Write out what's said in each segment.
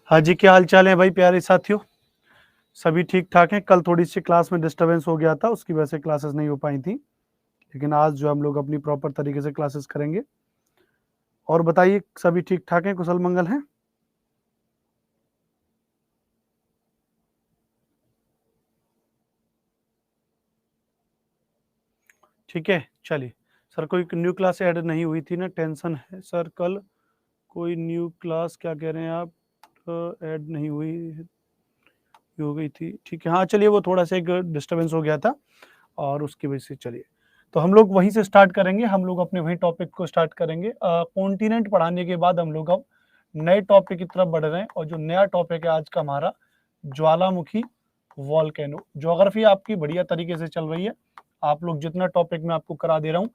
हाँ जी, क्या हाल चाल है भाई प्यारे साथियों। सभी ठीक ठाक हैं। कल थोड़ी सी क्लास में डिस्टरबेंस हो गया था, उसकी वजह से क्लासेस नहीं हो पाई थी, लेकिन आज जो हम लोग अपनी प्रॉपर तरीके से क्लासेस करेंगे। और बताइए, सभी ठीक ठाक हैं, कुशल मंगल हैं? ठीक है, चलिए। सर कोई न्यू क्लास ऐड नहीं हुई थी ना, टेंशन है सर। कल कोई न्यू क्लास क्या कह रहे हैं आप, ऐड नहीं हुई हो गई थी, ठीक है। हाँ चलिए, वो थोड़ा सा एक डिस्टरबेंस हो गया था और उसकी वजह से। चलिए, तो हम लोग वहीं से स्टार्ट करेंगे। हम लोग अपने वही टॉपिक को स्टार्ट करेंगे। कॉन्टिनेंट पढ़ाने के बाद हम लोग अब नए टॉपिक की तरफ बढ़ रहे हैं, और जो नया टॉपिक है आज का हमारा, ज्वालामुखी वॉल्केनो। ज्योग्राफी आपकी बढ़िया तरीके से चल रही है। आप लोग जितना टॉपिक मैं आपको करा दे रहा हूँ,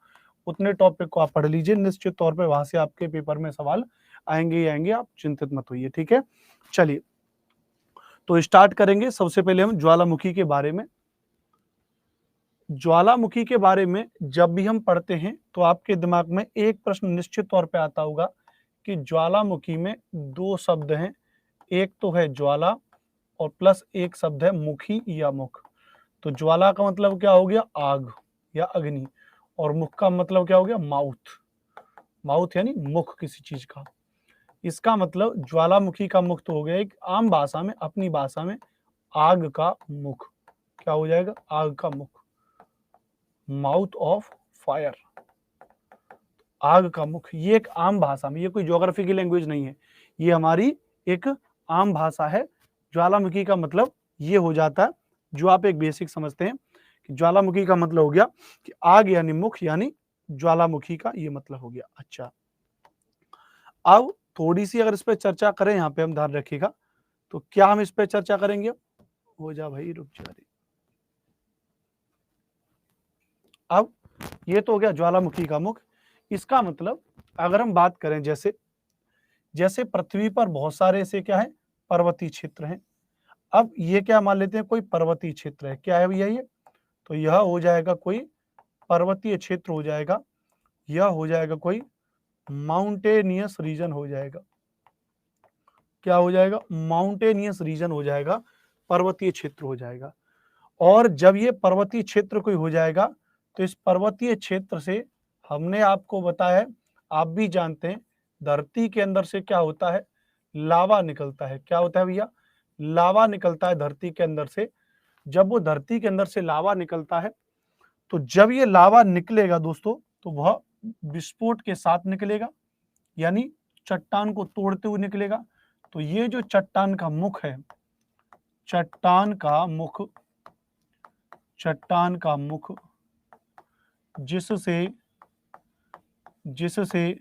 उतने टॉपिक को आप पढ़ लीजिए। निश्चित तौर पे वहां से आपके पेपर में सवाल आएंगे ही आएंगे, आप चिंतित मत होइए, ठीक है। चलिए, तो स्टार्ट करेंगे। सबसे पहले हम ज्वालामुखी के बारे में। ज्वालामुखी के बारे में जब भी हम पढ़ते हैं तो आपके दिमाग में एक प्रश्न निश्चित तौर पे आता होगा कि ज्वालामुखी में दो शब्द हैं। एक तो है ज्वाला, और प्लस एक शब्द है मुखी या मुख। तो ज्वाला का मतलब क्या हो गया, आग या अग्नि, और मुख का मतलब क्या हो गया, माउथ। माउथ यानी मुख किसी चीज का। इसका मतलब ज्वालामुखी का मुख तो हो गया एक आम भाषा में, अपनी भाषा में, आग का मुख। क्या हो जाएगा, आग का मुख, माउथ ऑफ फायर, आग का मुख। ये एक आम भाषा में, ये कोई ज्योग्राफी की लैंग्वेज नहीं है, ये हमारी एक आम भाषा है। ज्वालामुखी का मतलब ये हो जाता है, जो आप एक बेसिक समझते हैं कि ज्वालामुखी का मतलब हो गया कि आग यानी मुख, यानी ज्वालामुखी का ये मतलब हो गया। अच्छा, अब थोड़ी सी अगर इस पर चर्चा करें, यहाँ पे हम ध्यान रखिएगा, तो क्या हम इस पर चर्चा करेंगे। हो जा भाई, रुक जा रही। अब ये तो हो गया ज्वालामुखी का मुख। इसका मतलब अगर हम बात करें, जैसे जैसे पृथ्वी पर बहुत सारे ऐसे क्या है, पर्वतीय क्षेत्र हैं। अब ये क्या मान लेते हैं, कोई पर्वतीय क्षेत्र है, क्या है भैया ये, तो यह हो जाएगा कोई पर्वतीय क्षेत्र हो जाएगा, यह हो जाएगा कोई माउंटेनियस रीजन हो जाएगा। क्या हो जाएगा, माउंटेनियस रीजन हो जाएगा, पर्वतीय क्षेत्र हो जाएगा। और जब ये पर्वतीय क्षेत्र कोई हो जाएगा, तो इस पर्वतीय क्षेत्र से हमने आपको बताया, आप भी जानते हैं, धरती के अंदर से क्या होता है, लावा निकलता है। क्या होता है भैया, लावा निकलता है धरती के अंदर से। जब वो धरती के अंदर से लावा निकलता है, तो जब ये लावा निकलेगा दोस्तों, तो वह विस्फोट के साथ निकलेगा, यानी चट्टान को तोड़ते हुए निकलेगा। तो ये जो चट्टान का मुख है, चट्टान का मुख, चट्टान का मुख जिससे जिससे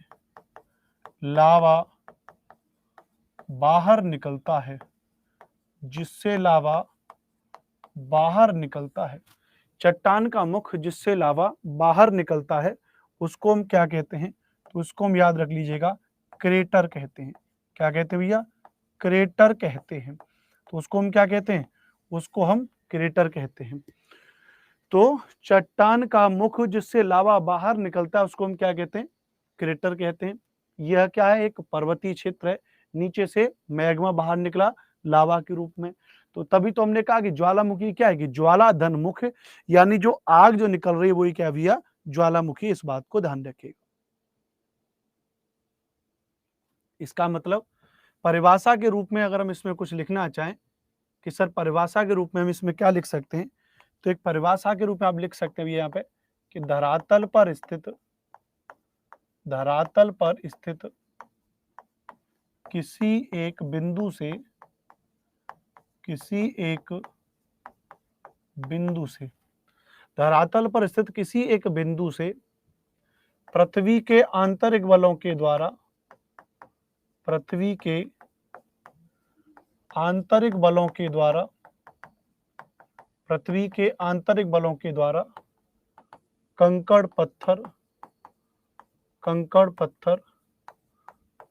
लावा बाहर निकलता है, जिससे लावा बाहर निकलता है, चट्टान का मुख जिससे लावा बाहर निकलता है, उसको हम क्या कहते हैं, तो उसको हम याद रख लीजिएगा, क्रेटर कहते हैं। क्या कहते हैं भैया, क्रेटर कहते हैं। तो उसको हम क्या कहते हैं, उसको हम क्रेटर कहते हैं। तो चट्टान का मुख जिससे लावा बाहर निकलता है, उसको हम क्या कहते हैं, क्रेटर कहते हैं। यह क्या है, एक पर्वतीय क्षेत्र है, नीचे से मैग्मा बाहर निकला लावा के रूप में। तो तभी तो हमने कहा कि ज्वालामुखी क्या है, कि ज्वाला धन मुख, यानी जो आग जो निकल रही है वही क्या भैया, ज्वालामुखी। इस बात को ध्यान रखिएगा। इसका मतलब परिभाषा के रूप में अगर हम इसमें कुछ लिखना चाहें कि सर परिभाषा के रूप में हम इसमें क्या लिख सकते हैं, तो एक परिभाषा के रूप में आप लिख सकते हैं यहाँ पे कि धरातल पर स्थित किसी एक बिंदु से, किसी एक बिंदु से, धरातल पर स्थित किसी एक बिंदु से पृथ्वी के आंतरिक बलों के द्वारा, पृथ्वी के आंतरिक बलों के द्वारा, पृथ्वी के आंतरिक बलों के द्वारा कंकड़ पत्थर, कंकड़ पत्थर,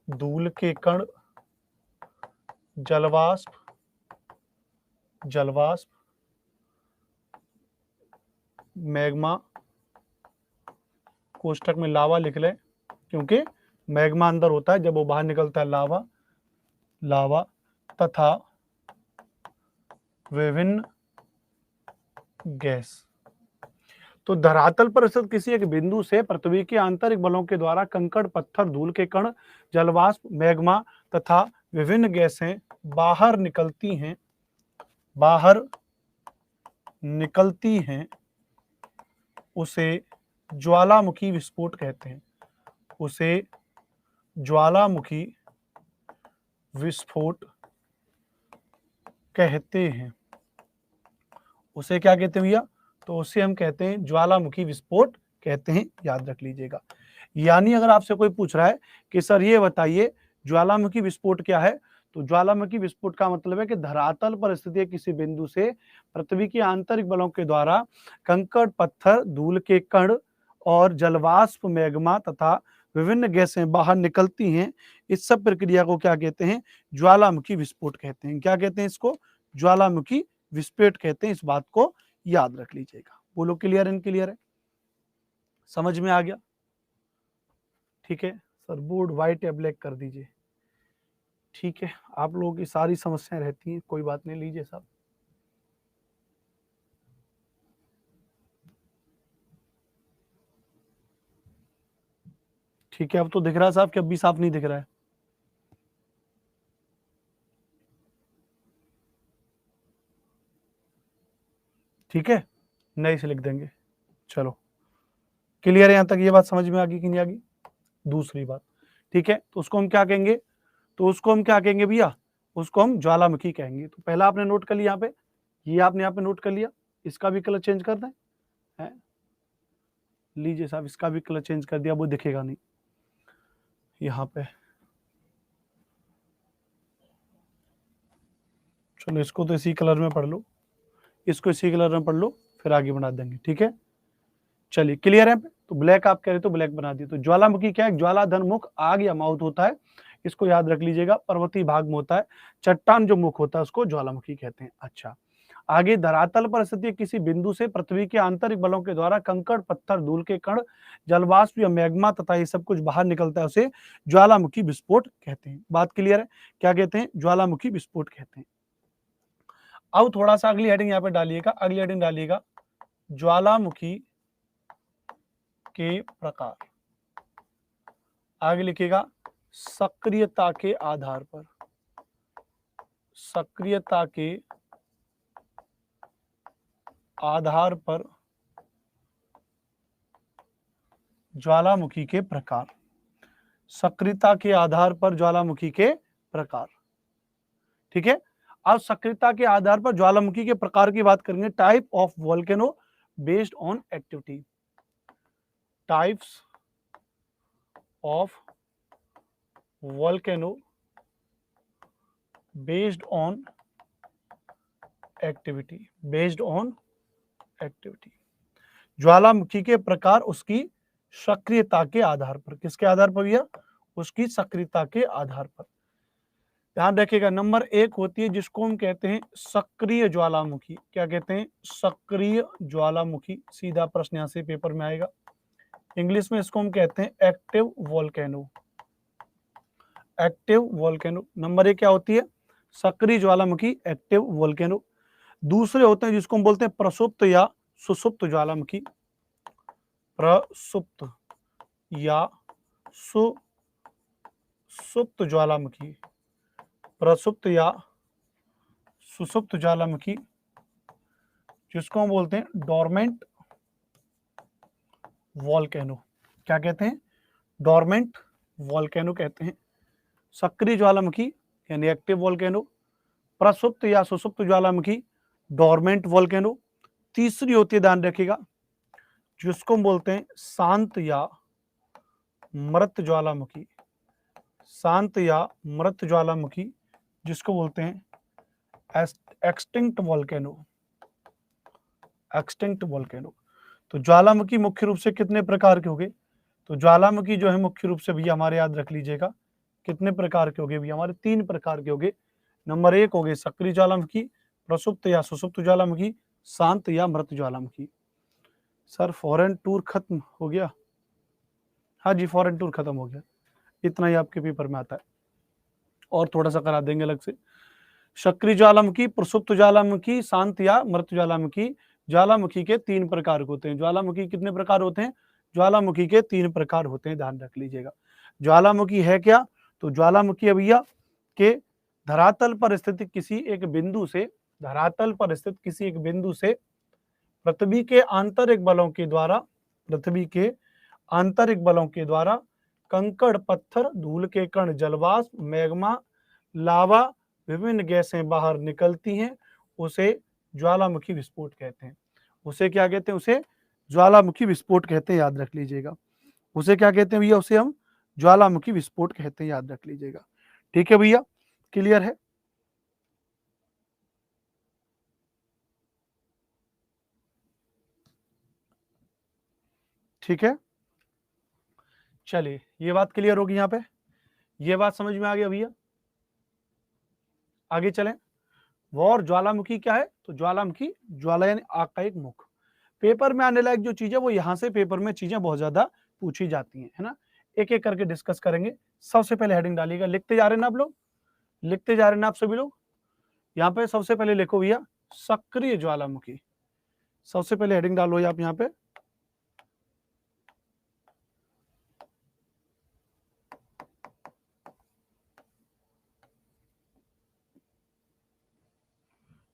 धूल के कण, जलवाष्प, जलवाष्प, मैग्मा, कोष्ठक में लावा लिख लें, क्योंकि मैग्मा अंदर होता है, जब वो बाहर निकलता है लावा, लावा, तथा विभिन्न गैस। तो धरातल पर स्थित किसी एक बिंदु से पृथ्वी के आंतरिक बलों के द्वारा कंकड़, पत्थर, धूल के कण, जलवाष्प, मैग्मा तथा विभिन्न गैसें बाहर निकलती हैं, उसे ज्वालामुखी विस्फोट कहते हैं। उसे ज्वालामुखी विस्फोट कहते हैं। उसे क्या कहते हैं भैया? तो उसे हम कहते हैं ज्वालामुखी विस्फोट कहते हैं, याद रख लीजिएगा। यानी अगर आपसे कोई पूछ रहा है कि सर ये बताइए ज्वालामुखी विस्फोट क्या है, तो ज्वालामुखी विस्फोट का मतलब है कि धरातल पर स्थित किसी बिंदु से पृथ्वी के आंतरिक बलों के द्वारा कंकड़, पत्थर, धूल के कण और जलवाष्प, मैग्मा तथा विभिन्न गैसें बाहर निकलती हैं। इस सब प्रक्रिया को क्या कहते हैं? ज्वालामुखी विस्फोट कहते हैं। क्या कहते हैं इसको? ज्वालामुखी विस्फोट कहते हैं। इस बात को याद रख लीजिएगा। बोलो क्लियर एंड क्लियर है? समझ में आ गया? ठीक है सर, बोर्ड व्हाइट या ब्लैक कर दीजिए। ठीक है, आप लोगों की सारी समस्याएं रहती हैं, कोई बात नहीं, लीजिए साहब। ठीक है, अब तो दिख रहा है साहब कि अब भी साफ नहीं दिख रहा है? ठीक है, नए से लिख देंगे। चलो क्लियर है यहां तक? ये बात समझ में आ गई कि नहीं आ गई? दूसरी बात, ठीक है, तो उसको हम क्या कहेंगे? तो उसको हम क्या कहेंगे भैया? उसको हम ज्वालामुखी कहेंगे। तो पहला आपने नोट कर लिया यहाँ पे, ये आपने यहाँ पे नोट कर लिया। इसका भी कलर चेंज कर दें? है, लीजिए साहब, इसका भी कलर चेंज कर दिया, वो दिखेगा नहीं यहाँ पे। चलो इसको तो इसी कलर में पढ़ लो, इसको इसी कलर में पढ़ लो, फिर आगे बढ़ा देंगे। ठीक है, चलिए क्लियर है? तो ब्लैक आप कह रहे तो ब्लैक बना दिए। तो ज्वालामुखी क्या है? ज्वालाधन मुख, आग या माउथ होता है, इसको याद रख लीजिएगा। पर्वतीय भाग में होता है, चट्टान जो मुख होता है उसको ज्वालामुखी कहते हैं। अच्छा, आगे धरातल पर स्थित किसी बिंदु से पृथ्वी के आंतरिक बलों के द्वारा कंकड़, पत्थर, धूल के कण, जलवाष्प या मैग्मा तथा ये सब कुछ बाहर निकलता है, उसे ज्वालामुखी विस्फोट कहते हैं। बात क्लियर है? क्या कहते हैं? ज्वालामुखी विस्फोट कहते हैं। अब थोड़ा सा अगली हेडिंग यहाँ पे डालिएगा, अगली हेडिंग डालिएगा, ज्वालामुखी के प्रकार। आगे लिखिएगा, सक्रियता के आधार पर। सक्रियता के आधार पर ज्वालामुखी के प्रकार। सक्रियता के आधार पर ज्वालामुखी के प्रकार। ठीक है, अब सक्रियता के आधार पर ज्वालामुखी के प्रकार की बात करेंगे। Type of volcano based on activity. Types of volcano based on activity. Based on activity, ज्वालामुखी के प्रकार उसकी सक्रियता के आधार पर। किसके आधार पर भैया? उसकी सक्रियता के आधार पर। ध्यान रखिएगा, नंबर 1 होती है जिसको हम कहते हैं सक्रिय ज्वालामुखी। क्या कहते हैं? सक्रिय ज्वालामुखी। सीधा प्रश्न यहां से पेपर में आएगा। इंग्लिश में इसको हम कहते हैं active volcano. Active volcano number 1 क्या होती है? सक्रिय ज्वालामुखी, एक्टिव वोल्केनो। दूसरे होते हैं जिसको हम बोलते हैं प्रसुप्त या सुसुप्त ज्वालामुखी। प्रसुप्त या सुसुप्त ज्वालामुखी। प्रसुप्त या सुसुप्त ज्वालामुखी, जिसको हम बोलते हैं डोरमेंट वोल्केनो। क्या कहते हैं? डोरमेंट वोल्केनो कहते हैं। सक्रिय ज्वालामुखी यानी एक्टिव वोल्केनो, प्रसुप्त या सुसुप्त ज्वालामुखी डोरमेंट वोल्केनो। तीसरी होती है, ध्यान रखिएगा, जिसको हम बोलते हैं शांत या मृत ज्वालामुखी। शांत या मृत ज्वालामुखी, जिसको बोलते हैं एक्सटिंक्ट वोल्केनो। Extinct volcano. तो ज्वालामुखी मुख्य रूप से कितने प्रकार के होंगे? तो ज्वालामुखी जो है मुख्य रूप से भैया हमारे याद रख लीजिएगा, कितने प्रकार के होंगे भैया? हमारे 3 प्रकार के होंगे। नंबर 1 हो गए सक्रिय ज्वालामुखी, प्रसुप्त या सुसुप्त ज्वालामुखी, शांत या मृत ज्वालामुखी। सर फॉरेन टूर खत्म हो गया? हाँ जी, फॉरेन टूर खत्म हो गया, इतना ही आपके पेपर में आता है, और थोड़ा सा करा देंगे अलग से। सक्रिय ज्वालामुखी, प्रसुप्त ज्वालामुखी, शांत या मृत ज्वालामुखी। ज्वालामुखी के 3 प्रकार होते हैं। ज्वालामुखी कितने प्रकार होते हैं? ज्वालामुखी के 3 प्रकार होते हैं, ध्यान रख लीजिएगा। ज्वालामुखी है क्या? तो ज्वालामुखी भैया के धरातल पर स्थित किसी एक बिंदु से, धरातल पर स्थित किसी एक बिंदु से पृथ्वी के आंतरिक बलों के द्वारा, पृथ्वी के आंतरिक बलों के द्वारा कंकड़, पत्थर, धूल के कण, जलवाष्प, मैग्मा, लावा, विभिन्न गैसें बाहर निकलती हैं, उसे ज्वालामुखी विस्फोट कहते हैं। उसे क्या कहते हैं? उसे ज्वालामुखी विस्फोट कहते हैं, याद रख लीजिएगा। उसे क्या कहते हैं भैया? उसे हम ज्वालामुखी विस्फोट कहते हैं, याद रख लीजिएगा। ठीक है भैया, क्लियर है? ठीक है, चलिए ये बात क्लियर होगी यहाँ पे, ये बात समझ में आ गया भैया। आगे चलें। और ज्वालामुखी क्या है? तो ज्वालामुखी, ज्वाला यानी आग का एक मुख। पेपर में आने लायक जो चीज है वो यहाँ से पेपर में चीजें बहुत ज्यादा पूछी जाती हैं, है ना। एक एक करके डिस्कस करेंगे। सबसे पहले हेडिंग डालिएगा, लिखते जा रहे हैं ना आप लोग, लिखते जा रहे हैं ना आप सभी लोग। यहाँ पे सबसे पहले लिखो भैया सक्रिय ज्वालामुखी। सबसे पहले हेडिंग डालो आप यहाँ पे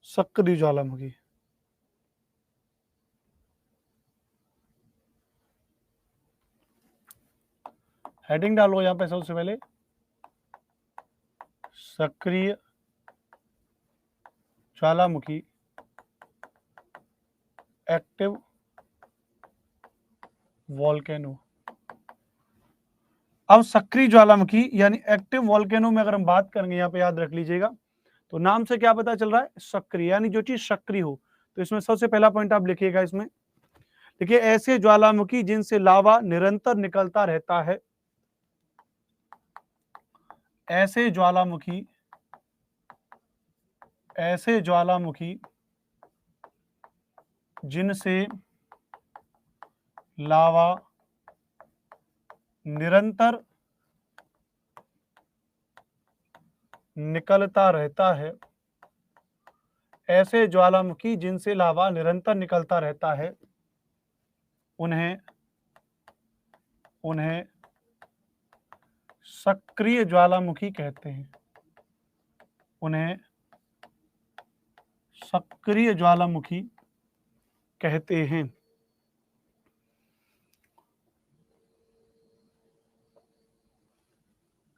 सक्रिय ज्वालामुखी। हेडिंग डालो यहाँ पे सबसे पहले सक्रिय ज्वालामुखी, एक्टिव वॉल्केनो। अब सक्रिय ज्वालामुखी यानी एक्टिव वॉल्केनो में अगर हम बात करेंगे, यहाँ पे याद रख लीजिएगा, तो नाम से क्या पता चल रहा है? सक्रिय, यानी जो चीज सक्रिय हो। तो इसमें सबसे पहला पॉइंट आप लिखिएगा इसमें, देखिए ऐसे ज्वालामुखी जिनसे लावा निरंतर निकलता रहता है, ऐसे ज्वालामुखी, ऐसे ज्वालामुखी जिनसे लावा निरंतर निकलता रहता है, ऐसे ज्वालामुखी जिनसे लावा निरंतर निकलता रहता है, उन्हें उन्हें सक्रिय ज्वालामुखी कहते हैं। उन्हें सक्रिय ज्वालामुखी कहते हैं।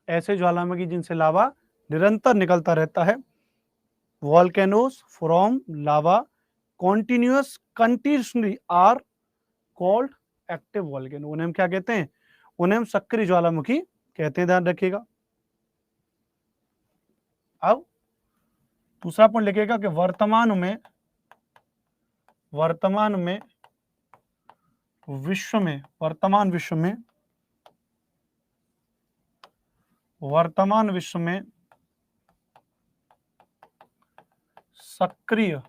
ऐसे ज्वालामुखी जिनसे लावा निरंतर निकलता रहता है, volcanoes from lava continuously are called active volcano. उन्हें हम क्या कहते हैं? उन्हें हम सक्रिय ज्वालामुखी कहते हैं, ध्यान रखिएगा। अब दूसरा पॉइंट लिखिएगा कि वर्तमान में विश्व में वर्तमान विश्व में सक्रिय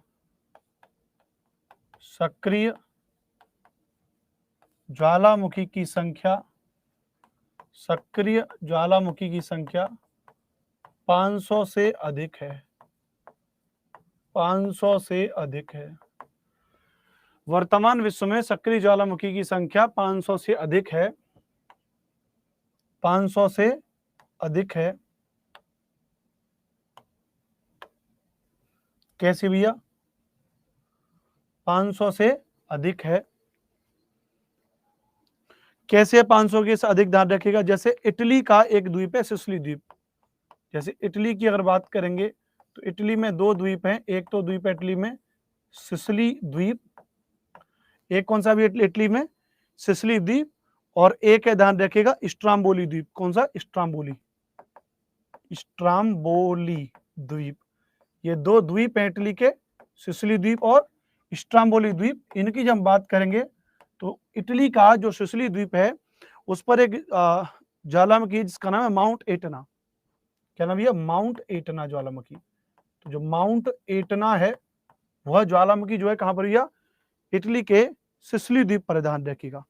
ज्वालामुखी की संख्या, सक्रिय ज्वालामुखी की संख्या 500 से अधिक है, 500 से अधिक है। वर्तमान विश्व में सक्रिय ज्वालामुखी की संख्या 500 से अधिक है, 500 से अधिक है। कैसे भैया? 500 से अधिक है। कैसे 500 के से अधिक? ध्यान रखिएगा, जैसे इटली का एक द्वीप है सिसिली द्वीप, जैसे इटली की अगर बात करेंगे तो इटली में 2 द्वीप हैं। एक तो द्वीप है इटली में सिसिली द्वीप, एक कौन सा भी इटली में? सिसिली द्वीप, और एक है, ध्यान रखिएगा, स्ट्राम्बोली द्वीप। कौन सा? स्ट्राम्बोली द्वीप। ये 2 द्वीप हैं इटली के, सिसिली द्वीप और स्ट्राम्बोली द्वीप। इनकी जब हम बात करेंगे तो इटली का जो सिसिली द्वीप है उस पर एक ज्वालामुखी जिसका नाम है माउंट एटना। क्या नाम है? माउंट एटना ज्वालामुखी। तो जो माउंट एटना है वह ज्वालामुखी जो है कहां पर भैया? इटली के सिसिली द्वीप पर, ध्यान रखिएगा,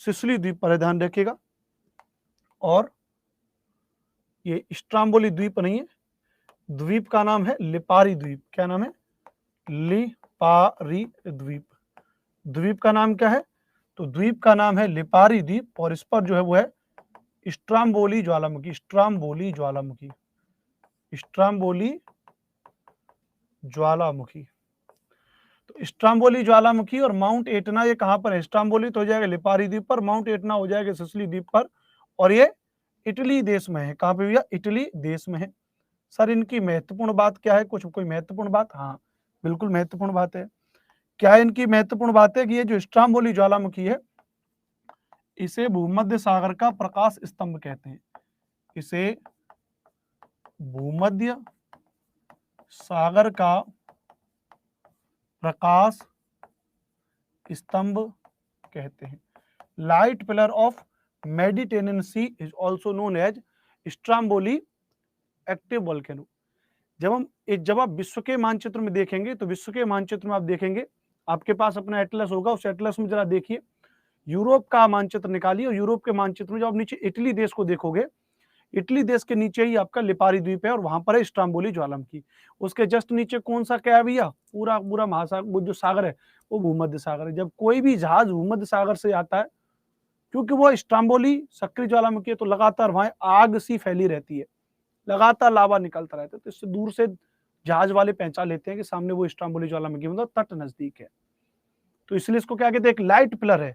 सिसिली द्वीप पर ध्यान रखिएगा। और ये स्ट्राम्बोली द्वीप नहीं है, द्वीप का नाम है लिपारी द्वीप। क्या नाम है? लिपारी द्वीप। द्वीप का नाम क्या है? तो द्वीप का नाम है लिपारी द्वीप, और इस पर जो है वो है स्ट्राम्बोली ज्वालामुखी। स्ट्राम्बोली ज्वालामुखी, स्ट्राम्बोली ज्वालामुखी। तो स्ट्राम्बोली ज्वालामुखी और माउंट एटना ये कहां पर है? स्ट्राम्बोली तो हो जाएगा लिपारी द्वीप पर, माउंट एटना हो जाएगा सिसिली द्वीप पर, और ये इटली देश में है। कहां पे भैया? इटली देश में है। सर इनकी महत्वपूर्ण बात क्या है? कुछ कोई महत्वपूर्ण बात? हाँ बिल्कुल महत्वपूर्ण बात है। क्या है इनकी महत्वपूर्ण बात है कि ये जो स्ट्राम्बोली ज्वालामुखी है, इसे भूमध्य सागर का प्रकाश स्तंभ कहते हैं। इसे भूमध्य सागर का प्रकाश स्तंभ कहते हैं। Light pillar of Mediterranean Sea is also known as Stromboli active volcano. जब आप विश्व के मानचित्र में देखेंगे, तो विश्व के मानचित्र में आप देखेंगे, आपके पास अपना एटलस होगा, उस एटलस में जरा देखिए, यूरोप का मानचित्र निकालिए, और यूरोप के मानचित्र में जब आप नीचे इटली देश को देखोगे, इटली देश के नीचे ही आपका लिपारी द्वीप है, और वहां पर है स्ट्राम्बोली ज्वालामुखी। उसके जस्ट नीचे कौन सा क्या है भैया? पूरा पूरा महासागर, वो जो सागर है वो भूमध्य सागर है। जब कोई भी जहाज भूमध्य सागर से आता है, क्योंकि वो स्ट्राम्बोली सक्रिय ज्वालामुखी है, तो लगातार वहां आग सी फैली रहती है, लगातार लावा निकलता रहता है, तो इससे दूर से जहाज वाले पहचान लेते हैं कि सामने वो स्ट्राम्बोली ज्वालामुखी, मतलब तट नजदीक है। तो इसलिए इसको क्या कहते हैं? एक लाइट पिलर है,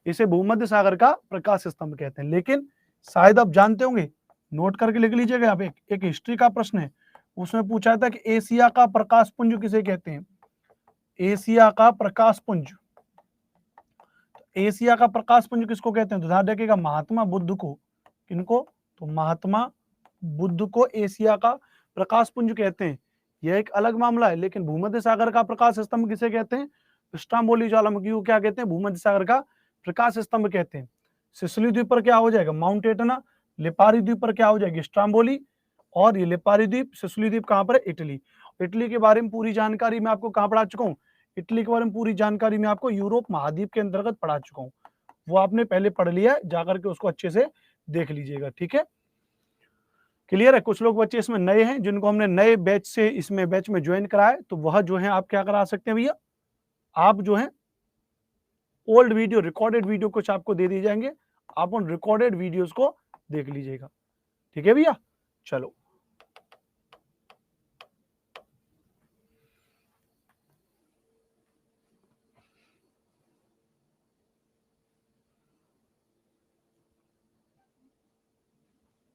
इसे भूमध्य सागर का प्रकाश स्तंभ कहते हैं। लेकिन शायद आप जानते होंगे, नोट करके लिख लीजिएगा, यहाँ पे एक हिस्ट्री का प्रश्न है, उसमें पूछा था कि एशिया का प्रकाश पुंज किसे कहते हैं? एशिया का प्रकाश पुंज, एशिया का प्रकाश पुंज किसको कहते हैं? तो ध्यान रखिएगा, महात्मा बुद्ध को। किनको? तो महात्मा बुद्ध को एशिया का प्रकाश पुंज कहते हैं। यह एक अलग मामला है, लेकिन भूमध्य सागर का प्रकाश स्तंभ किसे कहते हैं? स्ट्राम्बोली ज्वालामुखी को क्या कहते हैं? भूमध्य सागर का प्रकाश स्तंभ कहते हैं। सिसिली द्वीप पर क्या हो जाएगा? Mount Etna. लिपारी द्वीप पर क्या हो जाएगी? स्ट्राम्बोली। और ये लिपारी द्वीप, सिसिली द्वीप कहां पर है? इटली। इटली के बारे में पूरी जानकारी मैं आपको कहां पढ़ा चुका हूं? इटली के बारे में पूरी जानकारी मैं आपको यूरोप महाद्वीप के अंतर्गत पढ़ा चुका हूं। वो आपने पहले पढ़ लिया है, जाकर के उसको अच्छे से देख लीजिएगा। ठीक है, क्लियर है? कुछ लोग बच्चे इसमें नए हैं, जिनको हमने नए बैच से इसमें बैच में ज्वाइन कराया, तो वह जो है आप क्या करा सकते हैं भैया, आप जो है ओल्ड वीडियो, रिकॉर्डेड वीडियो कुछ आपको दे दिए जाएंगे, आप उन रिकॉर्डेड वीडियोस को देख लीजिएगा। ठीक है भैया, चलो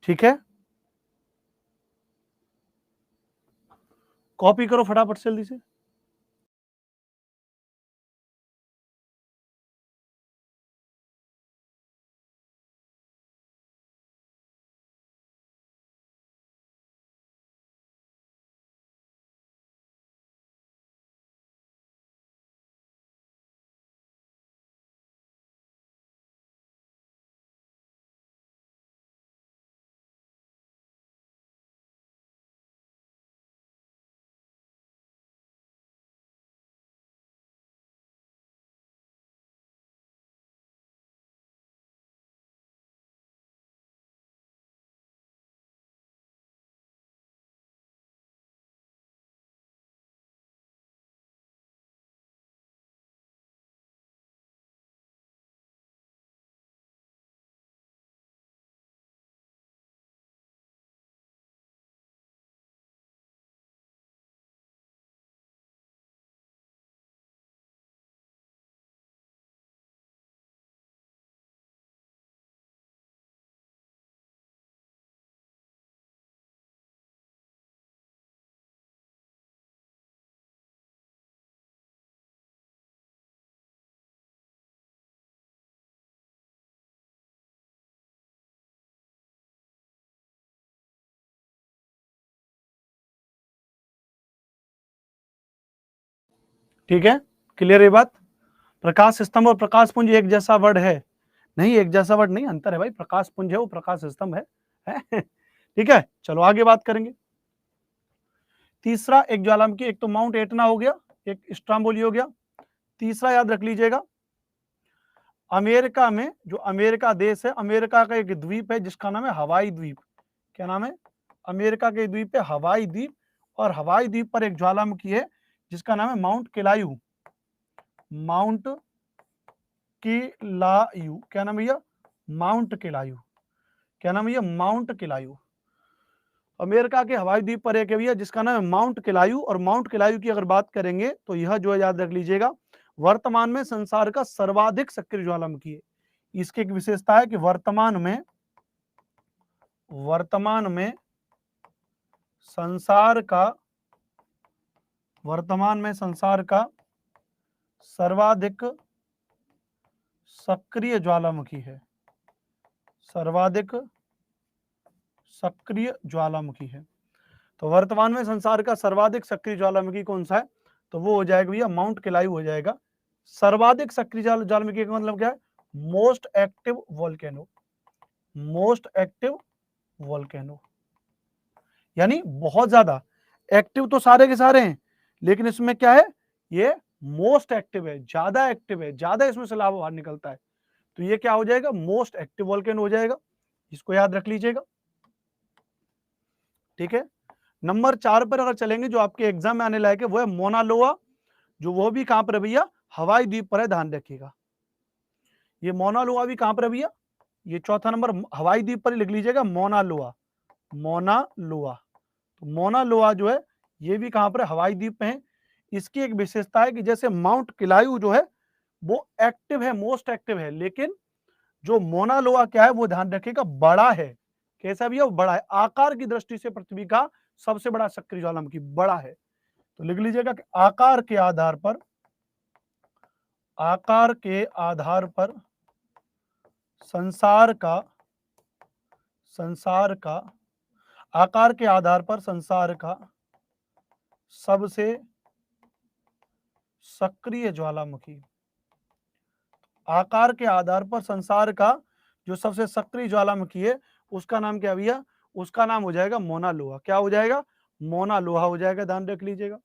ठीक है, कॉपी करो फटाफट से जल्दी से। ठीक है, क्लियर है बात? प्रकाश स्तंभ और प्रकाश पुंज एक जैसा वर्ड है? नहीं, एक जैसा वर्ड नहीं, अंतर है भाई। प्रकाश पुंज है, वो प्रकाश स्तंभ है। ठीक है, चलो आगे बात करेंगे। तीसरा एक ज्वालामुखी, एक तो माउंट एटना हो गया, एक स्ट्राम्बोली हो गया। तीसरा याद रख लीजिएगा, अमेरिका में, जो अमेरिका देश है, अमेरिका का एक द्वीप है जिसका नाम है हवाई द्वीप। क्या नाम है? अमेरिका के द्वीप है हवाई द्वीप, और हवाई द्वीप पर एक ज्वालामुखी है जिसका नाम है माउंट केलायू। माउंट केलायू, क्या नाम है भैया? माउंट केलायू। क्या नाम है भैया? माउंट केलायू। अमेरिका के हवाई द्वीप पर एक है भैया जिसका नाम है माउंट केलायू। और माउंट केलायू की अगर बात करेंगे तो यह जो है याद रख लीजिएगा, वर्तमान में संसार का सर्वाधिक सक्रिय ज्वालामुखी है। इसकी एक विशेषता है कि वर्तमान में संसार का सर्वाधिक सक्रिय ज्वालामुखी है। सर्वाधिक सक्रिय ज्वालामुखी है। तो वर्तमान में संसार का सर्वाधिक सक्रिय ज्वालामुखी कौन सा है? तो वो हो जाएगा भैया माउंट केलायू हो जाएगा। सर्वाधिक सक्रिय ज्वालामुखी का मतलब क्या है? Most active volcano. Most active volcano यानी बहुत ज्यादा एक्टिव। तो सारे के सारे हैं, लेकिन इसमें क्या है? ये मोस्ट एक्टिव है, ज्यादा एक्टिव है, ज्यादा इसमें से लावा बाहर निकलता है। तो ये क्या हो जाएगा? मोस्ट एक्टिव वोल्केनो हो जाएगा। इसको याद रख लीजिएगा, ठीक है। नंबर 4 पर अगर चलेंगे, जो आपके एग्जाम में आने लायक है, वो है मोना लोआ। जो वो भी कहां पर है भैया? हवाई द्वीप पर है, ध्यान रखिएगा। ये मोना लोआ भी कहां पर है भैया? ये चौथा नंबर हवाई द्वीप पर ही लिख लीजिएगा, मोना लोआ। मोना लोआ, तो मोना लोआ जो है ये भी कहां पर है? हवाई द्वीप पे है। इसकी एक विशेषता है कि जैसे माउंट किलायू जो है वो एक्टिव है, मोस्ट एक्टिव है, लेकिन जो मोना लोआ क्या है वो ध्यान रखिएगा बड़ा है। कैसा भी है? वो बड़ा है। आकार की दृष्टि से पृथ्वी का सबसे बड़ा सक्रिय ज्वालामुखी बड़ा है। तो लिख लीजिएगा कि आकार के आधार पर संसार का आकार के आधार पर संसार का सबसे सक्रिय ज्वालामुखी। आकार के आधार पर संसार का जो सबसे सक्रिय ज्वालामुखी है उसका नाम क्या भैया? उसका नाम हो जाएगा मोना लोआ। क्या हो जाएगा? मोना लोहा हो जाएगा, ध्यान रख लीजिएगा।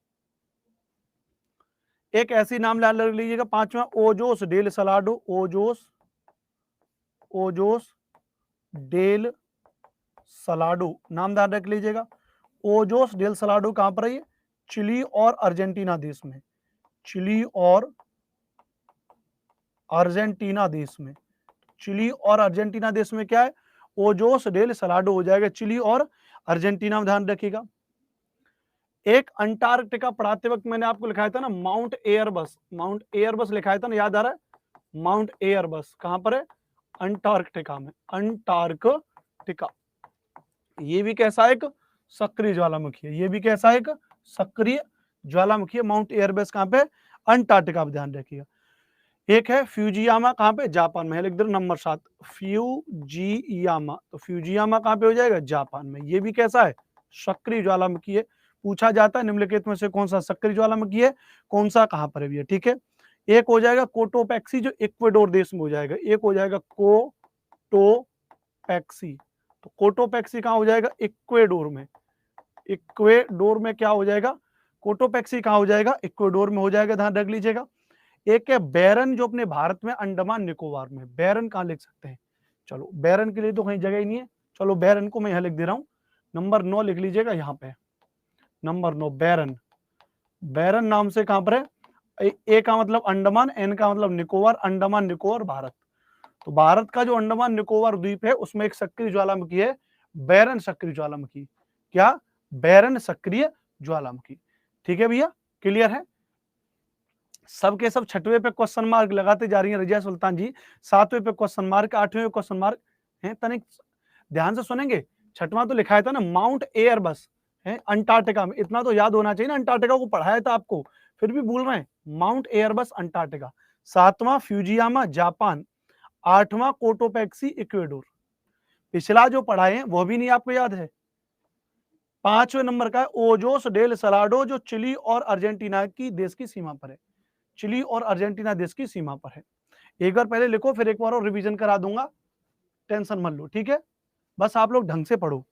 एक ऐसी नाम ध्यान रख लीजिएगा, पांचवा Ojos del Salado. Ojos del Salado नाम ध्यान रख लीजिएगा। ओजोस डेल सलाडो कहां पर है? ये चिली और अर्जेंटीना देश में। चिली और अर्जेंटीना देश में। चिली और अर्जेंटीना देश में क्या है? ओजोस डेल सलाडो हो जाएगा, चिली और अर्जेंटीना में, ध्यान रखिएगा। एक अंटार्कटिका पढ़ाते वक्त मैंने आपको लिखाया था ना माउंट एयरबस। माउंट एयरबस लिखाया था ना, याद आ रहा है? माउंट एयरबस कहां पर है? अंटार्कटिका में। अंटार्कटिका ये भी कैसा एक सक्रिय ज्वालामुखी है। ये भी कैसा एक सक्रिय ज्वालामुखी है। माउंट एयरबेस कहां पे? अंटार्कटिका पे, ध्यान रखिएगा। एक है फ्यूजियामा, कहां पे? जापान में है। लिख दो नंबर 7 फ्यूजियामा। तो फ्यूजियामा कहां पे हो जाएगा? जापान में। ये भी कैसा है? सक्रिय ज्वालामुखी है। पूछा जाता है निम्नलिखित में से कौन सा सक्रिय ज्वालामुखी है, कौन सा कहां पर है भैया, ठीक है। एक हो जाएगा कोटोपैक्सी जो इक्वेडोर देश में हो जाएगा। एक हो जाएगा कोटोपैक्सी। तो कोटोपैक्सी कहां हो जाएगा? इक्वेडोर में। इक्वेडोर में क्या हो जाएगा? कोटोपैक्सी कहां हो जाएगा? इक्वेडोर में हो जाएगा, ध्यान रख लीजिएगा। एक है बैरन जो अपने भारत में अंडमान निकोबार में। बैरन कहां लिख सकते हैं? चलो बैरन के लिए तो कहीं जगह ही नहीं है, चलो बैरन को मैं यहां लिख दे रहा हूं। नंबर 9 लिख लीजिएगा यहां पे। नंबर 9 बैरन। बैरन नाम से कहां पर है? ए का मतलब अंडमान, एन का मतलब निकोबार। अंडमान निकोबार भारत। तो भारत का जो अंडमान निकोबार द्वीप है उसमें एक सक्रिय ज्वालामुखी है, बैरन सक्रिय ज्वालामुखी। क्या? बैरन सक्रिय ज्वालामुखी। ठीक है भैया, क्लियर है? सबके सब छठवें पे क्वेश्चन मार्क लगाते जा रही है रजिया सुल्तान जी। 7वें पे क्वेश्चन मार्क, 8वें पे क्वेश्चन मार्क है। तनिक ध्यान से सुनेंगे। छठवां तो लिखा था ना माउंट एयरबस है अंटार्कटिका में, इतना तो याद होना चाहिए ना। अंटार्कटिका को पढ़ाया था आपको, फिर भी भूल रहे हैं। Mount Erebus Antarctica. 7वां फ्यूजियामा जापान। 8वां कोटोपैक्सी इक्वेडोर। पिछला जो पढ़ाए हैं वो भी नहीं आपको याद है। 5वें नंबर का है ओजोस डेल सलाडो जो चिली और अर्जेंटीना की देश की सीमा पर है। चिली और अर्जेंटीना देश की सीमा पर है। एक बार पहले लिखो, फिर एक बार और रिवीजन करा दूंगा, टेंशन मत लो, ठीक है। बस आप लोग ढंग से पढ़ो,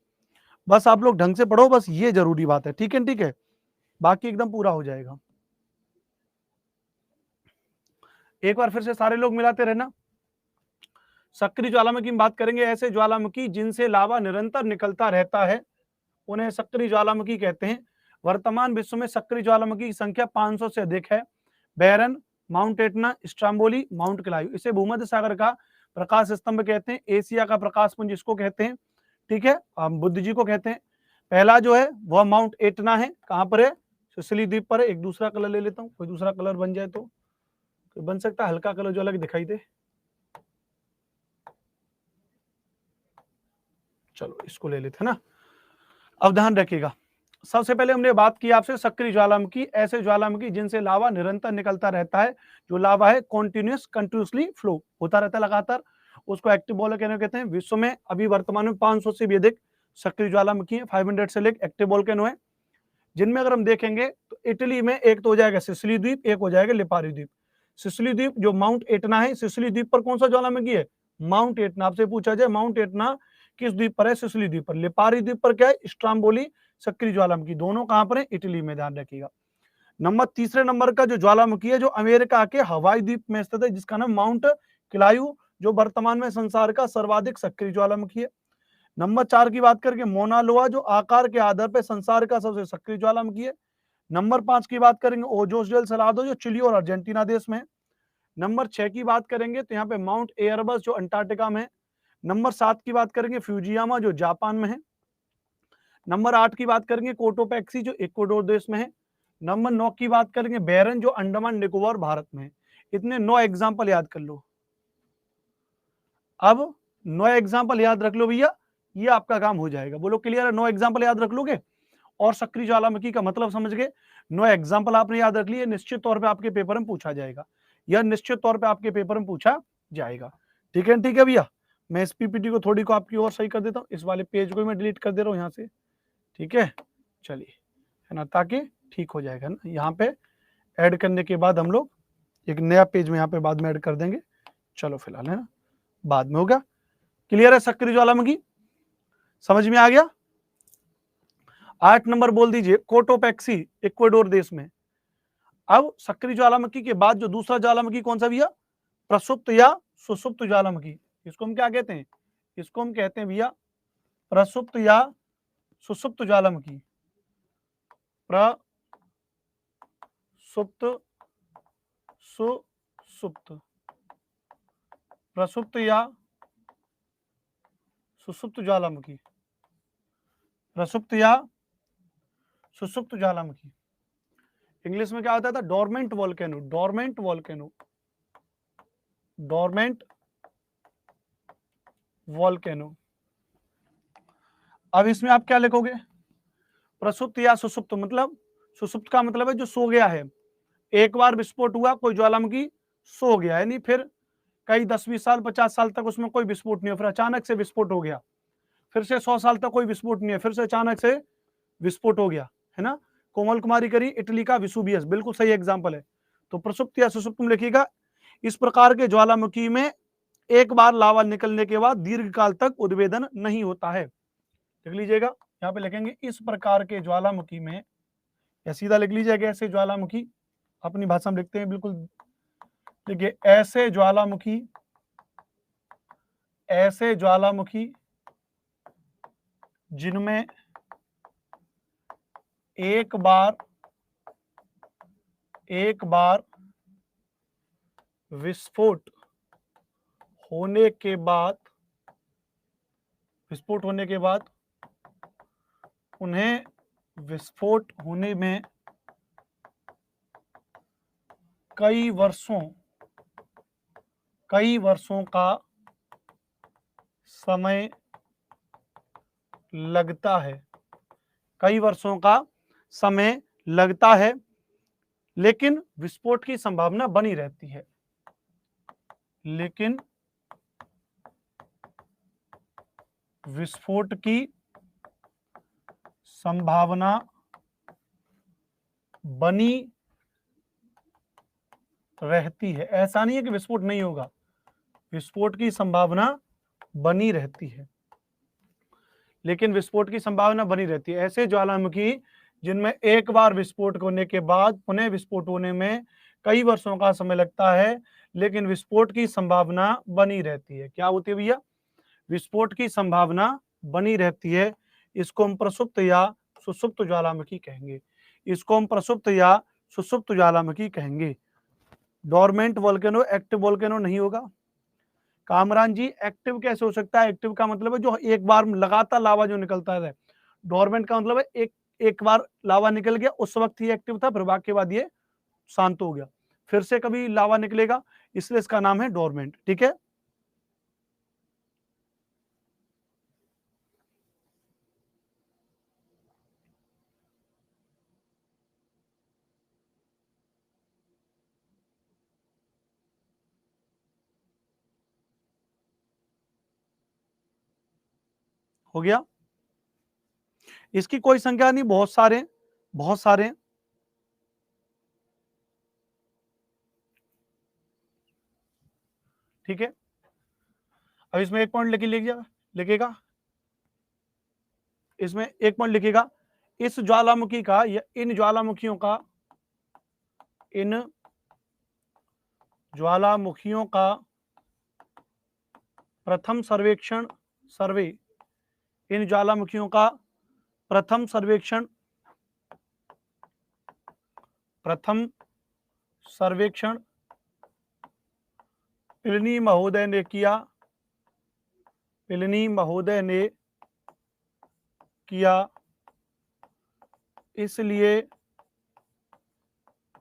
बस आप लोग ढंग से पढ़ो, बस ये जरूरी बात है, ठीक है, ठीक है। बाकी एकदम पूरा हो जाएगा। एक बार फिर से सारे लोग मिलाते रहना। सक्रिय ज्वालामुखी में बात करेंगे ऐसे ज्वालामुखी जिनसे लावा निरंतर निकलता रहता है, उन्हें सक्रिय ज्वालामुखी कहते हैं। वर्तमान विश्व में सक्रिय ज्वालामुखी की संख्या 500 से अधिक है। Barren, mount Etna, Stromboli, mount Kilauea. इसे भूमध्य सागर का प्रकाश स्तंभ कहते हैं, एशिया का प्रकाश पुंज इसको कहते हैं, ठीक है, बुद्ध जी को कहते हैं। पहला जो है वह माउंट एटना है, कहां पर है, सिसिली द्वीप पर है। एक दूसरा कलर ले लेता हूं, कोई दूसरा कलर बन जाए तो बन सकता है, हल्का कलर जो अलग दिखाई दे। चलो इसको ले लेते हैं ना। अब ध्यान रखिएगा, सबसे पहले हमने बात की आपसे सक्रिय ज्वालामुखी, ऐसे ज्वालामुखी जिनसे लावा निरंतर निकलता रहता है, जो लावा है कंटिन्यूअसली फ्लो होता रहता है लगातार, उसको एक्टिव वोल्केनो कहते हैं। विश्व में अभी वर्तमान में 500 से भी अधिक सक्रिय ज्वालामुखी है, 500 से लेकर एक्टिव वोल्केनो है, जिनमें अगर हम देखेंगे तो इटली में एक तो हो जाएगा सिसिली द्वीप, एक हो जाएगा लिपारी द्वीप। सिसिली द्वीप जो माउंट एटना है, सिसिली द्वीप पर कौन सा ज्वालामुखी है, माउंट एटना। आपसे पूछा जाए माउंट एटना किस द्वीप पर है, सिसिली द्वीप पर। लिपारी द्वीप पर क्या है, स्ट्राम्बोली सक्रिय ज्वालामुखी। दोनों कहां पर है, इटली में, ध्यान रखिएगा। तीसरे नंबर का जो ज्वालामुखी है, जो अमेरिका के हवाई द्वीप में स्थित है, जिसका नाम माउंट किलायू, जो वर्तमान में संसार का सर्वाधिक सक्रिय ज्वालामुखी है। नंबर 4 की बात करके मोना लोआ, जो आकार के आधार पर संसार का सबसे सक्रिय ज्वालामुखी है। नंबर 5 की बात करेंगे ओजोस डेल सलादो, जो चिली और अर्जेंटीना देश में है। नंबर 6 की बात करेंगे तो यहाँ पे माउंट एयरबस, जो अंटार्कटिका में है। नंबर 7 की बात करेंगे फ्यूजियामा, जो जापान में है। नंबर 8 की बात करेंगे कोटोपैक्सी, जो इक्वाडोर देश में है। नंबर 9 की बात करेंगे बैरन, जो अंडमान निकोबार भारत में है। इतने 9 एग्जाम्पल याद कर लो। अब 9 एग्जाम्पल याद रख लो भैया, ये आपका काम हो जाएगा। बोलो क्लियर है, 9 एग्जाम्पल याद रख लोगे और सक्रिय ज्वालामुखी का मतलब समझ गए। 9 एग्जाम्पल आपने याद रख लिए, निश्चित तौर पे आपके पेपर में पूछा जाएगा, यह निश्चित तौर पे आपके पेपर में पूछा जाएगा। ठीक है भैया, मैं इस पीपीटी को थोड़ी को आपकी और सही कर देता हूँ, इस वाले पेज को मैं डिलीट कर दे रहा हूँ यहाँ से, ठीक है, चलिए, है ना, ताकि ठीक हो जाएगा ना। यहाँ पे ऐड करने के बाद हम लोग एक नया पेज में यहाँ पे बाद में ऐड कर देंगे। चलो फिलहाल, है ना, बाद में होगा। क्लियर है, सक्रिय ज्वालामुखी समझ में आ गया। 8 नंबर बोल दीजिए कोटोपैक्सी, इक्वाडोर देश में। अब सक्रिय ज्वालामुखी के बाद जो दूसरा ज्वालामुखी कौन सा भैया, प्रसुप्त या सुसुप्त ज्वालामुखी। इसको हम क्या कहते हैं, इसको हम कहते हैं भैया प्रसुप्त या सुसुप्त ज्वालामुखी। प्रसुप्त, सुसुप्त, प्रसुप्त या सुसुप्त ज्वालामुखी, प्रसुप्त या सुसुप्त ज्वालामुखी। इंग्लिश में क्या होता था, dormant volcano, dormant volcano, dormant volcano. अब इसमें आप क्या लिखोगे, प्रसुप्त या सुसुप्त, मतलब सुसुप्त का मतलब है जो सो गया है। एक बार विस्फोट हुआ, कोई ज्वालामुखी सो गया, यानी फिर कई 10-20 साल 50 साल तक उसमें कोई विस्फोट नहीं हो, फिर अचानक से विस्फोट हो गया, फिर से 100 साल तक कोई विस्फोट नहीं है, फिर से अचानक से विस्फोट हो गया, है ना। कोमल कुमारी करी, इटली का विसुवियस, बिल्कुल सही एग्जाम्पल है। तो प्रसुप्त या सुसुप्त में लिखिएगा, इस प्रकार के ज्वालामुखी में एक बार लावा निकलने के बाद दीर्घ काल तक उद्भेदन नहीं होता है। लिख लीजिएगा, यहाँ पे लिखेंगे इस प्रकार के ज्वालामुखी में, या सीधा लिख लीजिएगा ऐसे ज्वालामुखी, अपनी भाषा में लिखते हैं बिल्कुल। देखिए ऐसे ज्वालामुखी, ऐसे ज्वालामुखी जिनमें एक बार विस्फोट होने के बाद, विस्फोट होने के बाद उन्हें विस्फोट होने में कई वर्षों का समय लगता है, कई वर्षों का समय लगता है, लेकिन विस्फोट की संभावना बनी रहती है, लेकिन विस्फोट की संभावना बनी रहती है। ऐसा नहीं है कि विस्फोट नहीं होगा, विस्फोट की संभावना बनी रहती है, लेकिन विस्फोट की संभावना बनी रहती है। ऐसे ज्वालामुखी जिनमें एक बार विस्फोट होने के बाद पुनः विस्फोट होने में कई वर्षों का समय लगता है, लेकिन विस्फोट की संभावना बनी रहती है। क्या होती है भैया, विस्फोट की संभावना बनी रहती है। इसको हम प्रसुप्त या सुषुप्त ज्वालामुखी कहेंगे। इसको हम प्रसुप्त या सुषुप्त ज्वालामुखी कहेंगे। डोरमेंट वोल्केनो एक्टिव वोल्केनो नहीं होगा। कामरान जी एक्टिव कैसे हो सकता है? एक्टिव का मतलब है जो एक बार लगातार लावा जो निकलता है। डोरमेंट का मतलब है एक बार लावा निकल गया उस वक्त ही एक्टिव था, फिर भाग के बाद ये शांत हो गया, फिर से कभी लावा निकलेगा, इसलिए इसका नाम है डोरमेंट। ठीक है, हो गया। इसकी कोई संख्या नहीं, बहुत सारे बहुत सारे। ठीक है, अब इसमें एक पॉइंट लिखेगा, इसमें एक पॉइंट लिखेगा, इस ज्वालामुखी का या इन ज्वालामुखियों का प्रथम सर्वे इन ज्वालामुखियों का प्रथम सर्वेक्षण प्लिनी महोदय ने किया,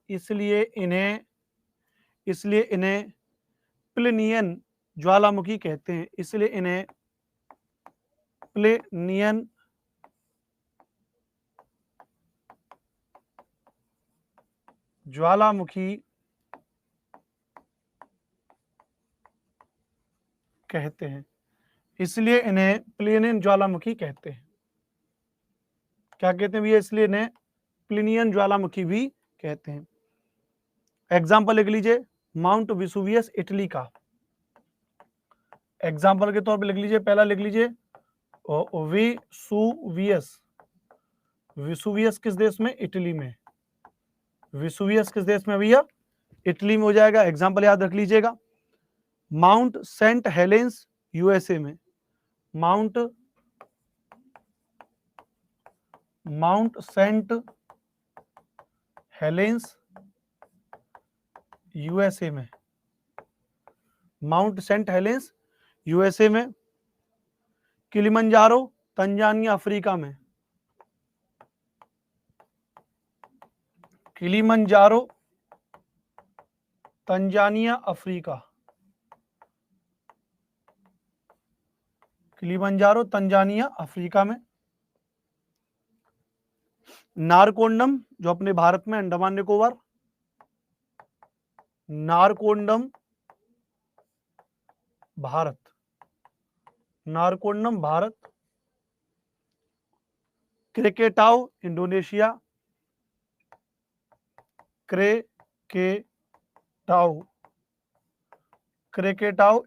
इसलिए इन्हें प्लिनियन ज्वालामुखी कहते हैं। इसलिए इन्हें प्लिनियन ज्वालामुखी कहते हैं। इसलिए इन्हें प्लिनियन ज्वालामुखी कहते हैं। क्या कहते हैं भैया? इसलिए इन्हें प्लिनियन ज्वालामुखी भी कहते हैं। एग्जाम्पल लिख लीजिए, माउंट विसुवियस इटली का एग्जाम्पल के तौर पे लिख लीजिए। पहला लिख लीजिए विसुवियस किस देश में? इटली में। विसुवियस किस देश में भैया? इटली में हो जाएगा। एग्जाम्पल याद रख लीजिएगा। माउंट सेंट हेलेंस यूएसए में। माउंट सेंट हेलेंस यूएसए में। माउंट सेंट हेलेंस यूएसए में। किलिमंजारो तंजानिया अफ्रीका में। Kilimanjaro Tanzania Africa. Kilimanjaro Tanzania Africa में। नारकोंडम जो अपने भारत में, Andaman Nicobar. Narcondam Bharat. Narcondam Bharat. Krakatoa Indonesia. Krakatoa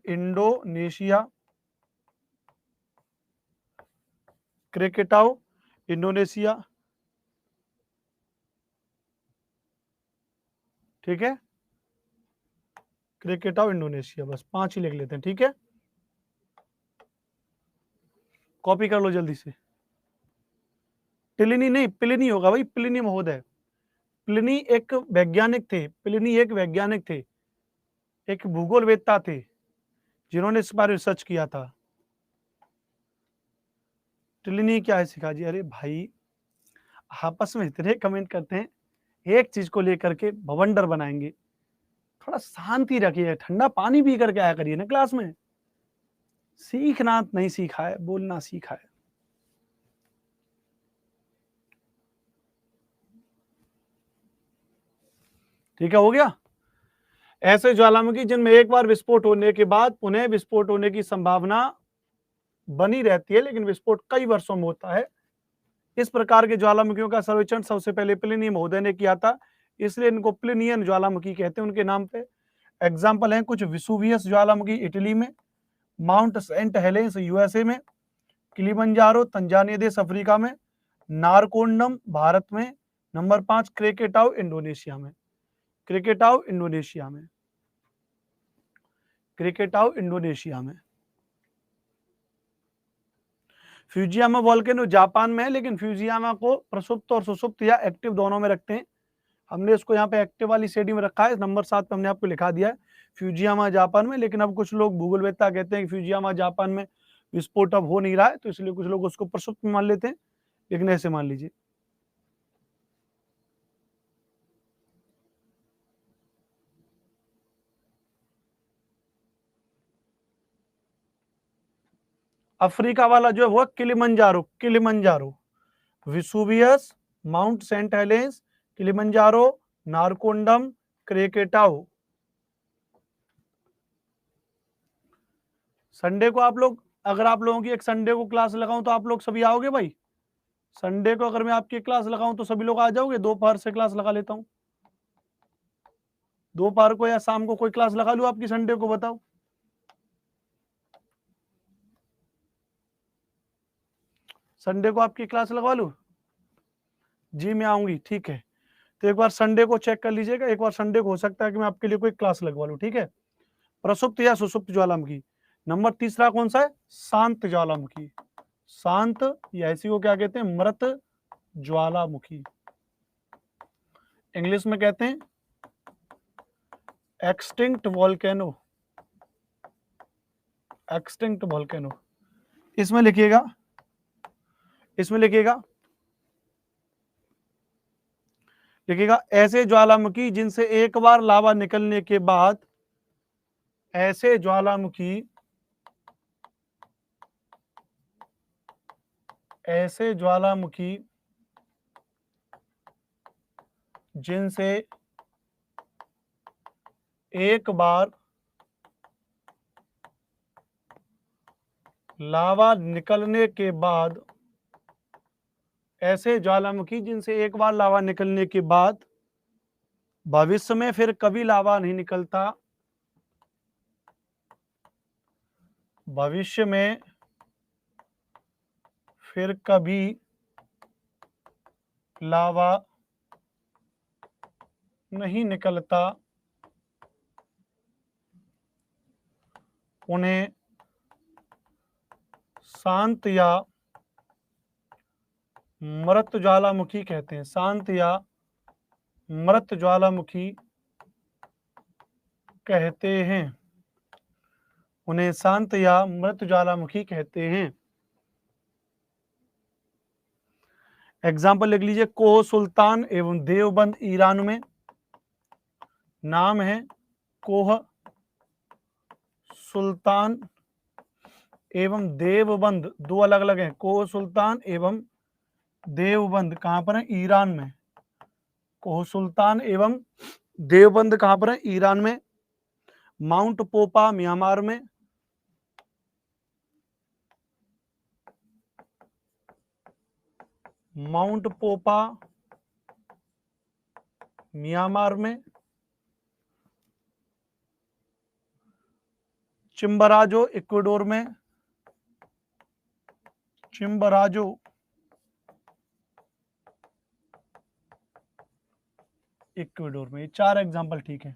Indonesia. Krakatoa Indonesia. ठीक है, क्रेकेटाओ इंडोनेशिया। बस 5 ही लिख लेते हैं। ठीक है, कॉपी कर लो जल्दी से। प्लिनी नहीं, प्लिनी होगा भाई, प्लिनी महोदय। प्लिनी एक वैज्ञानिक थे, एक भूगोलवेत्ता थे जिन्होंने इस बारे रिसर्च किया था। प्लिनी क्या है सिखा जी? अरे भाई आपस में इतने कमेंट करते हैं, एक चीज को लेकर के भवंडर बनाएंगे। थोड़ा शांति रखिए, ठंडा पानी पी करके आया करिए ना क्लास में। सीखना नहीं सीखा है, बोलना सीखा है। ठीक है, हो गया। ऐसे ज्वालामुखी जिनमें एक बार विस्फोट होने के बाद पुनः विस्फोट होने की संभावना बनी रहती है, लेकिन विस्फोट कई वर्षों में होता है। इस प्रकार के ज्वालामुखियों का सर्वेक्षण सबसे पहले प्लिनी महोदय ने किया था, इसलिए इनको प्लिनियन ज्वालामुखी कहते हैं उनके नाम पे। एग्जाम्पल हैं कुछ, विसुवियस ज्वालामुखी इटली में, माउंट सेंट हेलेंस यूएसए में, किलिमंजारो तंजानिया देश अफ्रीका में, नारकोंडम भारत में, नंबर 5 क्रेकेटाओ इंडोनेशिया में। क्रेकेटाओ इंडोनेशिया में। क्रेकेटाओ इंडोनेशिया में। फ्यूजियामा वोल्केनो जापान में है, लेकिन फ्यूजियामा को प्रसुप्त और सुसुप्त या एक्टिव दोनों में रखते हैं। हमने इसको यहाँ पे एक्टिव वाली श्रेणी में रखा है, नंबर 7 पे हमने आपको लिखा दिया है फ्यूजियामा जापान में। लेकिन अब कुछ लोग भूगोल वेत्ता कहते हैं कि फ्यूजियामा जापान में विस्फोट अब हो नहीं रहा है, तो इसलिए कुछ लोग उसको प्रसुप्त में मान लेते हैं, लेकिन ऐसे मान लीजिए। अफ्रीका वाला जो है वो Kilimanjaro, Kilimanjaro, Vesuvius, mount Saint Helens, Kilimanjaro, Narcondam, Krakatoa. Sunday को आप लोग, अगर आप लोगों की एक संडे को क्लास लगाऊं तो आप लोग सभी आओगे भाई? संडे को अगर मैं आपकी क्लास लगाऊं तो सभी लोग आ जाओगे? दोपहर से क्लास लगा लेता हूं, दोपहर को या शाम को कोई क्लास लगा लूं आपकी संडे को, बताओ। संडे को आपकी क्लास लगवा लूं? जी मैं आऊंगी, ठीक है। तो एक बार संडे को चेक कर लीजिएगा, एक बार संडे को हो सकता है कि मैं आपके लिए कोई क्लास लगवा लूं, ठीक है। प्रसुप्त या सुसुप्त ज्वालामुखी। नंबर तीसरा कौन सा है? शांत ज्वालामुखी। शांत या इसी को क्या कहते हैं? मृत ज्वालामुखी। इंग्लिश में कहते हैं एक्सटिंक्ट वोल्केनो, एक्सटिंक्ट वोल्केनो। इसमें लिखिएगा, इसमें लिखिएगा, लिखिएगा ऐसे ज्वालामुखी जिनसे एक बार लावा निकलने के बाद, ऐसे ज्वालामुखी, ऐसे ज्वालामुखी जिनसे एक बार लावा निकलने के बाद, ऐसे ज्वालामुखी जिनसे एक बार लावा निकलने के बाद भविष्य में फिर कभी लावा नहीं निकलता, भविष्य में फिर कभी लावा नहीं निकलता, उन्हें शांत या मृत ज्वालामुखी कहते हैं। शांत या मृत ज्वालामुखी कहते हैं, उन्हें शांत या मृत ज्वालामुखी कहते हैं। एग्जाम्पल लिख लीजिए, कोह सुल्तान एवं देवबंद ईरान में। नाम है कोह सुल्तान एवं देवबंद, दो अलग अलग हैं, कोह सुल्तान एवं देवबंद। कहां पर है? ईरान में। कोह सुल्तान एवं देवबंद कहां पर है? ईरान में। माउंट पोपा म्यांमार में। माउंट पोपा म्यांमार में। चिम्बराजो इक्वाडोर में। चिम्बराजो इक्वाडोर में। ये 4 एग्जाम्पल ठीक है।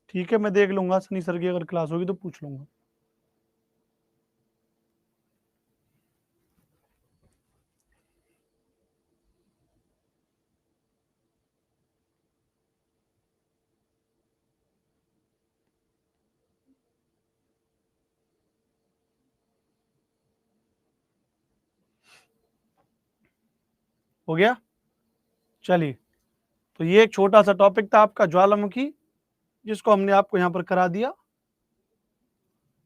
ठीक है, मैं देख लूंगा, सनी सर की अगर क्लास होगी तो पूछ लूंगा। हो गया? चलिए, तो ये एक छोटा सा टॉपिक था आपका ज्वालामुखी, जिसको हमने आपको यहां पर करा दिया।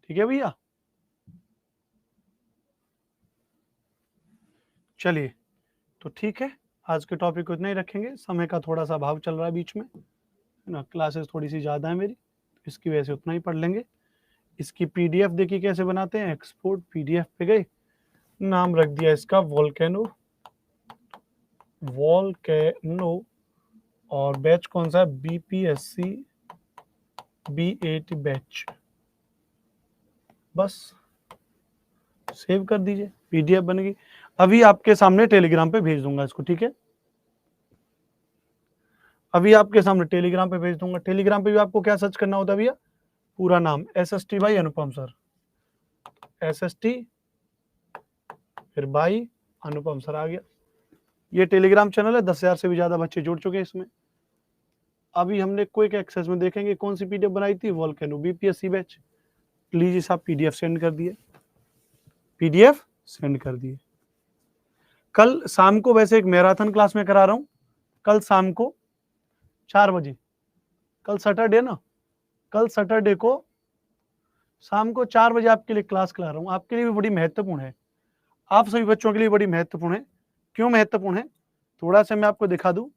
ठीक है भैया, चलिए, तो ठीक है, आज के टॉपिक को इतना ही रखेंगे। समय का थोड़ा सा अभाव चल रहा है बीच में, है ना, क्लासेस थोड़ी सी ज़्यादा है मेरी, इसकी वजह से उतना ही पढ़ लेंगे। इसकी पीडीएफ देखिए कैसे बनाते हैं। एक्सपोर्ट पीडीएफ पे गए, नाम रख दिया इसका वोल्केनो वॉल्केनो और बैच कौन सा है, बीपीएससी B80 बैच। बस सेव कर दीजिए, पीडीएफ बनेगी। अभी आपके सामने टेलीग्राम पे भेज दूंगा इसको, ठीक है, अभी आपके सामने टेलीग्राम पे भेज दूंगा। टेलीग्राम पे भी आपको क्या सर्च करना होता है भैया, पूरा नाम SST भाई अनुपम सर, SST फिर भाई अनुपम सर आ गया। ये टेलीग्राम चैनल है, 10,000 से भी ज्यादा बच्चे जुड़ चुके हैं इसमें। अभी हमने क्विक एक्सेस में देखेंगे कौन सी पीडीएफ बनाई थी, वॉल्केनो बीपीएससी बैच। प्लीज इस आप पीडीएफ सेंड कर दिए, पीडीएफ सेंड कर दिए। कल शाम को वैसे एक मैराथन क्लास में करा रहा हूं, कल शाम को 4 बजे, कल सैटरडे ना, कल सैटरडे को शाम को 4 बजे आपके लिए क्लास करा रहा हूं। आपके लिए भी बड़ी महत्वपूर्ण है, आप सभी बच्चों के लिए बड़ी महत्वपूर्ण है। क्यों महत्वपूर्ण है, थोड़ा सा मैं आपको दिखा दूं।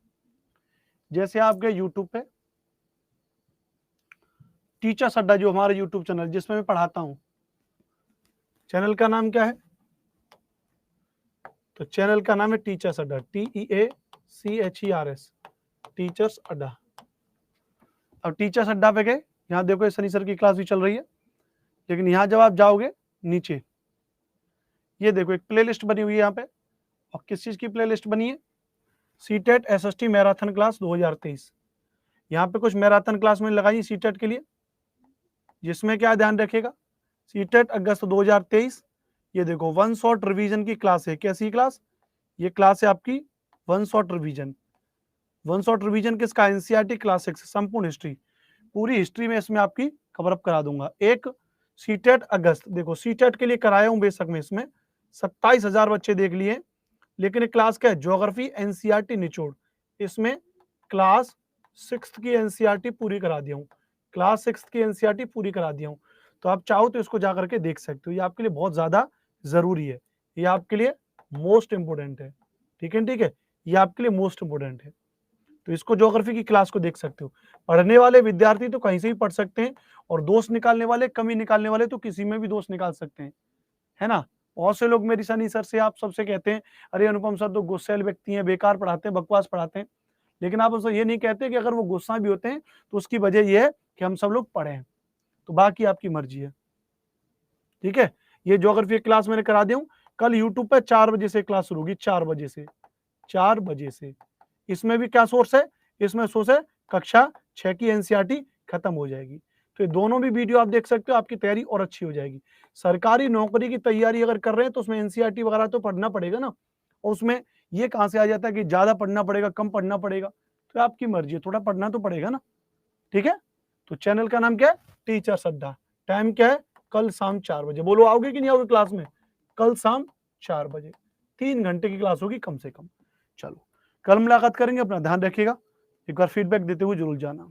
जैसे आपके यूट्यूब पे टीचर्स अड्डा, जो हमारा यूट्यूब चैनल जिसमें मैं पढ़ाता हूं, चैनल का नाम क्या है, तो चैनल का नाम है टीचर्स अड्डा, TEACHERS, टीचर्स अड्डा। अब टीचर्स अड्डा पे गए, यहाँ देखो सनी सर की क्लास भी चल रही है, लेकिन यहाँ जब आप जाओगे नीचे, ये देखो एक प्लेलिस्ट बनी हुई है यहाँ पे, और किस चीज की प्लेलिस्ट बनी है, सीटेट SST मैराथन क्लास 2023। यहाँ पे कुछ मैराथन क्लास मैंने लगाई सीटेट के लिए, जिसमें क्या ध्यान रखेगा, सीटेट अगस्त 2023। ये देखो 1 शॉट रिवीजन की क्लास है, कैसी क्लास, ये क्लास है आपकी 1 शॉट रिवीजन। 1 शॉट रिवीजन किसका, एनसीईआरटी क्लासिक्स संपूर्ण हिस्ट्री, पूरी हिस्ट्री में इसमें आपकी कवर अप करा दूंगा। एक सीटेट अगस्त, देखो सीटेट के लिए कराया हूं बेशक में, इसमें 27,000 बच्चे देख लिए, लेकिन एक क्लास क्या है, ज्योग्राफी एनसीईआरटी निचोड़, इसमें क्लास 6th की एनसीईआरटी पूरी करा दिया हूँ, क्लास 6th की एनसीईआरटी पूरी करा दिया हूँ। तो आप चाहो तो इसको जाकर के देख सकते हो, ये आपके लिए बहुत ज्यादा जरूरी है, ये आपके लिए मोस्ट इंपोर्टेंट है, ठीक है, ठीक है, ये आपके लिए मोस्ट इंपोर्टेंट है। तो इसको ज्योग्राफी की क्लास को देख सकते हो। पढ़ने वाले विद्यार्थी तो कहीं से भी पढ़ सकते हैं, और दोस्त निकालने वाले, कमी निकालने वाले तो किसी में भी दोस्त निकाल सकते हैं, है ना। बहुत से लोग मेरी सनी सर से, आप सबसे कहते हैं अरे अनुपम सर तो गुस्सैल व्यक्ति हैं, बेकार पढ़ाते हैं, बकवास पढ़ाते हैं, लेकिन आप उससे ये नहीं कहते कि अगर वो गुस्सा भी होते हैं तो उसकी वजह यह है कि हम सब लोग पढ़े हैं। तो बाकी आपकी मर्जी है, ठीक है। ये ज्योग्राफी क्लास मैंने करा दी हूँ, कल यूट्यूब पे 4 बजे से क्लास शुरू होगी, 4 बजे से, 4 बजे से। इसमें भी क्या सोर्स है, इसमें सोर्स है कक्षा 6 की एनसीईआरटी खत्म हो जाएगी, तो ये दोनों भी वीडियो आप देख सकते हो, आपकी तैयारी और अच्छी हो जाएगी। सरकारी नौकरी की तैयारी अगर कर रहे हैं तो उसमें एनसीईआरटी वगैरह तो पढ़ना पड़ेगा ना, और उसमें ये कहां से आ जाता है कि ज्यादा पढ़ना पड़ेगा, कम पढ़ना पड़ेगा, तो आपकी मर्जी है, थोड़ा पढ़ना तो पड़ेगा ना, ठीक है। तो चैनल का नाम क्या है, टीचर्स अड्डा। टाइम क्या है, कल शाम 4 बजे। बोलो आओगे कि नहीं आओगे क्लास में, कल शाम 4 बजे, 3 घंटे की क्लास होगी कम से कम। चलो कल मुलाकात करेंगे, अपना ध्यान रखिएगा, एक बार फीडबैक देते हुए जरूर जाना।